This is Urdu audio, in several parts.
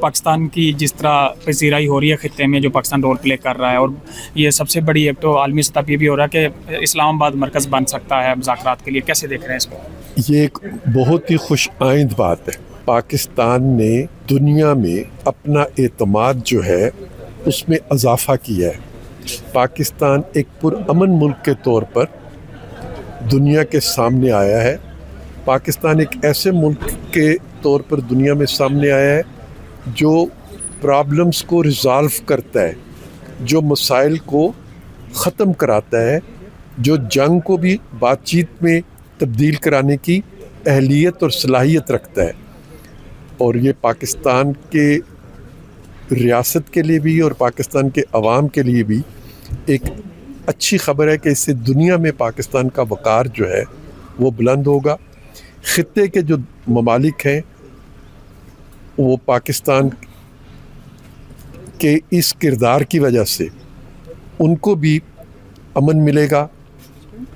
پاکستان کی جس طرح پذیرائی ہو رہی ہے خطے میں، جو پاکستان رول پلے کر رہا ہے، اور یہ سب سے بڑی ایک تو عالمی سطح پہ یہ بھی ہو رہا ہے کہ اسلام آباد مرکز بن سکتا ہے مذاکرات کے لیے، کیسے دیکھ رہے ہیں اس کو؟ یہ ایک بہت ہی خوش آئند بات ہے۔ پاکستان نے دنیا میں اپنا اعتماد جو ہے اس میں اضافہ کیا ہے۔ پاکستان ایک پرامن ملک کے طور پر دنیا کے سامنے آیا ہے۔ پاکستان ایک ایسے ملک کے طور پر دنیا میں سامنے آیا ہے جو پرابلمز کو ریزالو کرتا ہے، جو مسائل کو ختم کراتا ہے، جو جنگ کو بھی بات چیت میں تبدیل کرانے کی اہلیت اور صلاحیت رکھتا ہے۔ اور یہ پاکستان کے ریاست کے لیے بھی اور پاکستان کے عوام کے لیے بھی ایک اچھی خبر ہے کہ اس سے دنیا میں پاکستان کا وقار جو ہے وہ بلند ہوگا۔ خطے کے جو ممالک ہیں وہ پاکستان کے اس کردار کی وجہ سے ان کو بھی امن ملے گا،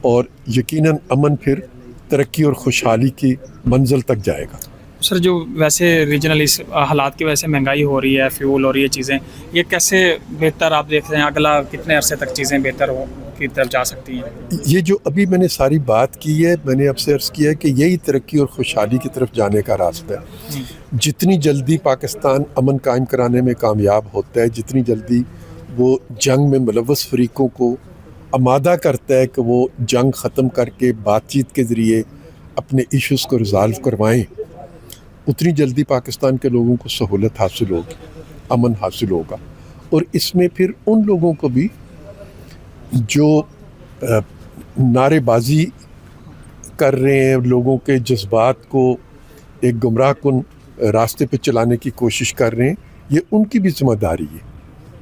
اور یقیناً امن پھر ترقی اور خوشحالی کی منزل تک جائے گا۔ سر، جو ویسے ریجنل اس حالات کی وجہ سے مہنگائی ہو رہی ہے، فیول ہو رہی ہے چیزیں، یہ کیسے بہتر آپ دیکھ رہے ہیں؟ اگلا کتنے عرصے تک چیزیں بہتر ہو کی طرف جا سکتی ہیں؟ یہ جو ابھی میں نے ساری بات کی ہے، میں نے اب سے عرض کیا ہے کہ یہی ترقی اور خوشحالی کی طرف جانے کا راستہ ہے۔ جتنی جلدی پاکستان امن قائم کرانے میں کامیاب ہوتا ہے، جتنی جلدی وہ جنگ میں ملوث فریقوں کو آمادہ کرتا ہے کہ وہ جنگ ختم کر کے بات چیت کے ذریعے اپنے ایشوز کو ریزالو کروائیں، اتنی جلدی پاکستان کے لوگوں کو سہولت حاصل ہوگی، امن حاصل ہوگا۔ اور اس میں پھر ان لوگوں کو بھی جو نعرے بازی کر رہے ہیں، لوگوں کے جذبات کو ایک گمراہ کن راستے پہ چلانے کی کوشش کر رہے ہیں، یہ ان کی بھی ذمہ داری ہے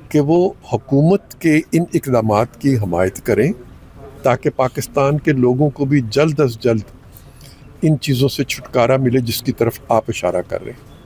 کہ وہ حکومت کے ان اقدامات کی حمایت کریں تاکہ پاکستان کے لوگوں کو بھی جلد از جلد ان چیزوں سے چھٹکارا ملے جس کی طرف آپ اشارہ کر رہے ہیں۔